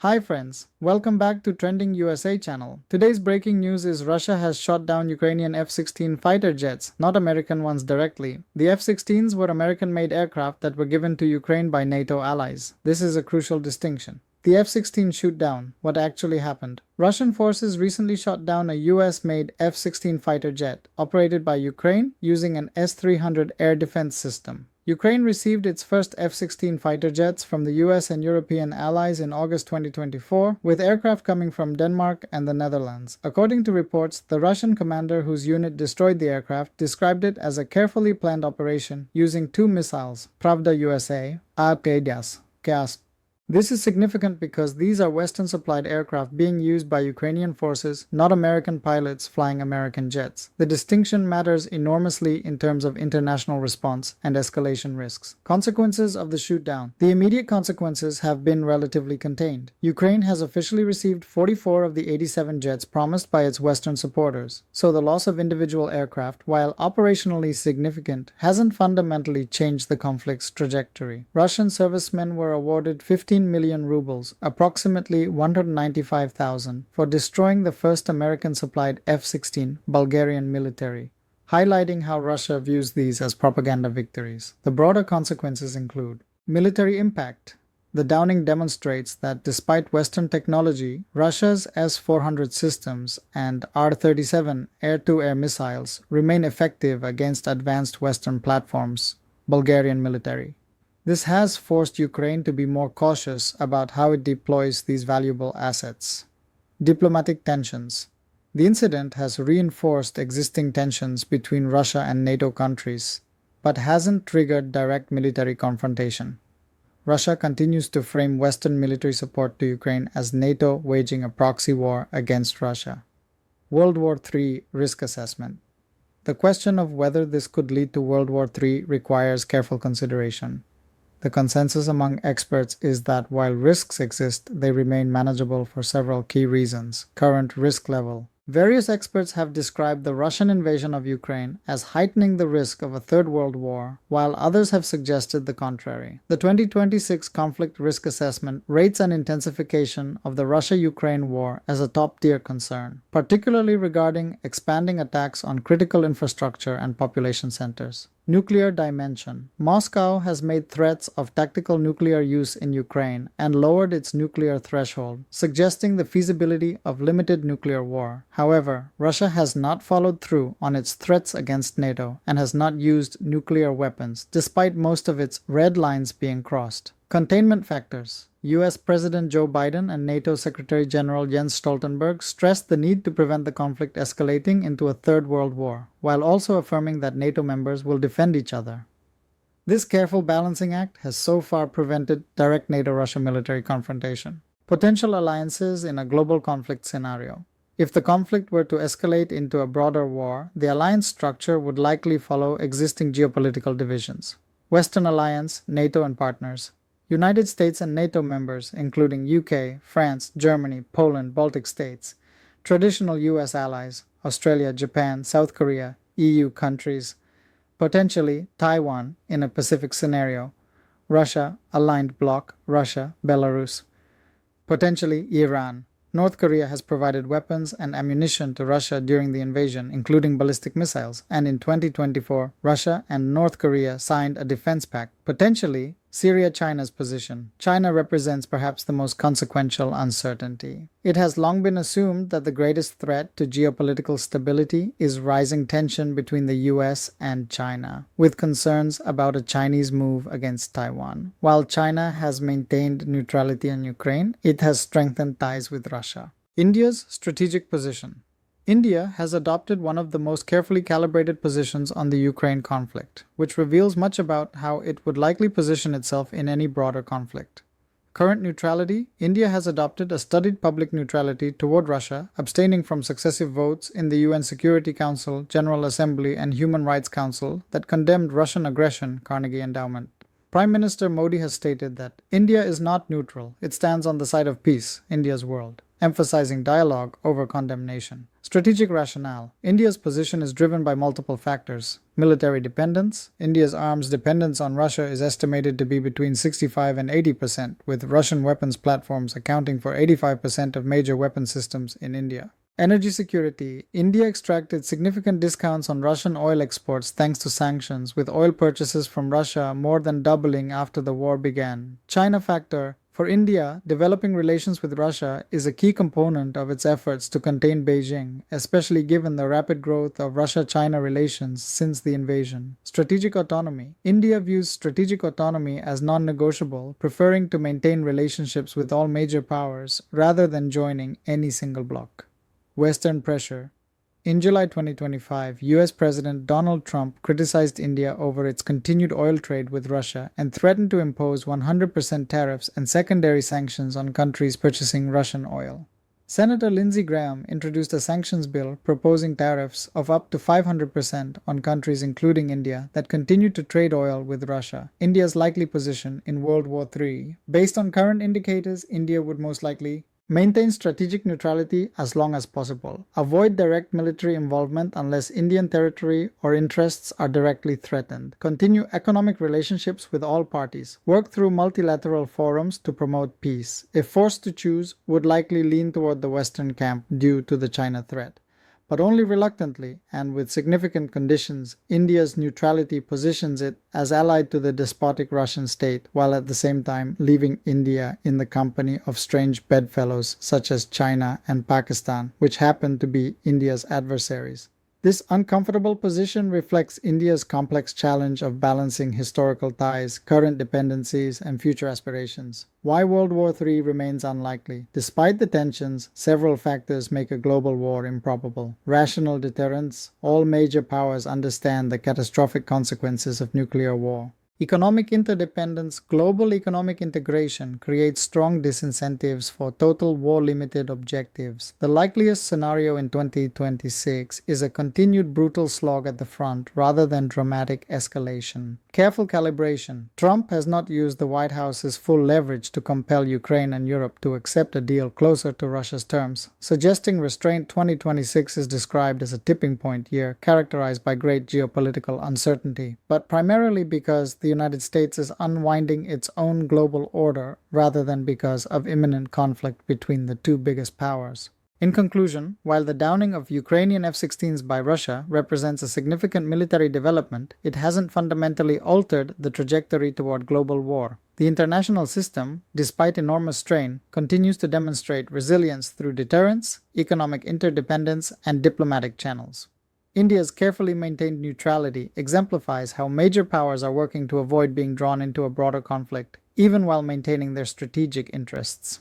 Hi friends, welcome back to Trending USA channel. Today's breaking news is Russia has shot down Ukrainian F-16 fighter jets, not American ones directly. The F-16s were American-made aircraft that were given to Ukraine by NATO allies. This is a crucial distinction. The F-16 shoot down, what actually happened? Russian forces recently shot down a US-made F-16 fighter jet, operated by Ukraine using an S-300 air defense system. Ukraine received its first F-16 fighter jets from the US and European allies in August 2024, with aircraft coming from Denmark and the Netherlands. According to reports, the Russian commander whose unit destroyed the aircraft described it as a carefully planned operation using two missiles, Pravda USA, Arkadyas. This is significant because these are Western-supplied aircraft being used by Ukrainian forces, not American pilots flying American jets. The distinction matters enormously in terms of international response and escalation risks. Consequences of the shoot-down. The immediate consequences have been relatively contained. Ukraine has officially received 44 of the 87 jets promised by its Western supporters, so the loss of individual aircraft, while operationally significant, hasn't fundamentally changed the conflict's trajectory. Russian servicemen were awarded 15 million rubles, approximately 195,000, for destroying the first American-supplied F-16 Bulgarian military, highlighting how Russia views these as propaganda victories. The broader consequences include military impact. The downing demonstrates that despite Western technology, Russia's S-400 systems and R-37 air-to-air missiles remain effective against advanced Western platforms, Bulgarian military. This has forced Ukraine to be more cautious about how it deploys these valuable assets. Diplomatic tensions. The incident has reinforced existing tensions between Russia and NATO countries, but hasn't triggered direct military confrontation. Russia continues to frame Western military support to Ukraine as NATO waging a proxy war against Russia. World War III risk assessment. The question of whether this could lead to World War III requires careful consideration. The consensus among experts is that while risks exist, they remain manageable for several key reasons. Current risk level. Various experts have described the Russian invasion of Ukraine as heightening the risk of a Third World War, while others have suggested the contrary. The 2026 Conflict Risk Assessment rates an intensification of the Russia-Ukraine war as a top-tier concern, particularly regarding expanding attacks on critical infrastructure and population centers. Nuclear dimension. Moscow has made threats of tactical nuclear use in Ukraine and lowered its nuclear threshold, suggesting the feasibility of limited nuclear war. However, Russia has not followed through on its threats against NATO and has not used nuclear weapons, despite most of its red lines being crossed. Containment factors. US President Joe Biden and NATO Secretary General Jens Stoltenberg stressed the need to prevent the conflict escalating into a Third World War, while also affirming that NATO members will defend each other. This careful balancing act has so far prevented direct NATO-Russia military confrontation. Potential alliances in a global conflict scenario. If the conflict were to escalate into a broader war, the alliance structure would likely follow existing geopolitical divisions. Western alliance, NATO and partners. United States and NATO members, including UK, France, Germany, Poland, Baltic states, traditional US allies, Australia, Japan, South Korea, EU countries, potentially Taiwan in a Pacific scenario, Russia, aligned bloc, Russia, Belarus, potentially Iran. North Korea has provided weapons and ammunition to Russia during the invasion, including ballistic missiles, and in 2024, Russia and North Korea signed a defense pact. Potentially, Syria-China's position. China represents perhaps the most consequential uncertainty. It has long been assumed that the greatest threat to geopolitical stability is rising tension between the US and China, with concerns about a Chinese move against Taiwan. While China has maintained neutrality in Ukraine, it has strengthened ties with Russia. India's strategic position. India has adopted one of the most carefully calibrated positions on the Ukraine conflict, which reveals much about how it would likely position itself in any broader conflict. Current neutrality. India has adopted a studied public neutrality toward Russia, abstaining from successive votes in the UN Security Council, General Assembly, and Human Rights Council that condemned Russian aggression, Carnegie Endowment. Prime Minister Modi has stated that India is not neutral, it stands on the side of peace, India's world. emphasizing dialogue over condemnation. Strategic rationale. India's position is driven by multiple factors. Military dependence. India's arms dependence on Russia is estimated to be between 65 and 80%, with Russian weapons platforms accounting for 85% of major weapon systems in India. Energy security. India extracted significant discounts on Russian oil exports thanks to sanctions, with oil purchases from Russia more than doubling after the war began. China factor. For India, developing relations with Russia is a key component of its efforts to contain Beijing, especially given the rapid growth of Russia-China relations since the invasion. Strategic autonomy. India views strategic autonomy as non-negotiable, preferring to maintain relationships with all major powers rather than joining any single bloc. Western pressure. In July 2025, US President Donald Trump criticized India over its continued oil trade with Russia and threatened to impose 100% tariffs and secondary sanctions on countries purchasing Russian oil. Senator Lindsey Graham introduced a sanctions bill proposing tariffs of up to 500% on countries including India that continue to trade oil with Russia. India's likely position in World War III. Based on current indicators, India would most likely maintain strategic neutrality as long as possible. Avoid direct military involvement unless Indian territory or interests are directly threatened. Continue economic relationships with all parties. Work through multilateral forums to promote peace. If forced to choose, would likely lean toward the Western camp due to the China threat. But only reluctantly and with significant conditions. India's neutrality positions it as allied to the despotic Russian state, while at the same time leaving India in the company of strange bedfellows such as China and Pakistan, which happen to be India's adversaries. This uncomfortable position reflects India's complex challenge of balancing historical ties, current dependencies, and future aspirations. Why World War III remains unlikely. Despite the tensions, several factors make a global war improbable. Rational deterrence. All major powers understand the catastrophic consequences of nuclear war. Economic interdependence. Global economic integration creates strong disincentives for total war-limited objectives. The likeliest scenario in 2026 is a continued brutal slog at the front rather than dramatic escalation. Careful calibration. Trump has not used the White House's full leverage to compel Ukraine and Europe to accept a deal closer to Russia's terms. Suggesting restraint. 2026 is described as a tipping point year characterized by great geopolitical uncertainty, but primarily because the United States is unwinding its own global order rather than because of imminent conflict between the two biggest powers. In conclusion, while the downing of Ukrainian F-16s by Russia represents a significant military development, it hasn't fundamentally altered the trajectory toward global war. The international system, despite enormous strain, continues to demonstrate resilience through deterrence, economic interdependence, and diplomatic channels. India's carefully maintained neutrality exemplifies how major powers are working to avoid being drawn into a broader conflict, even while maintaining their strategic interests.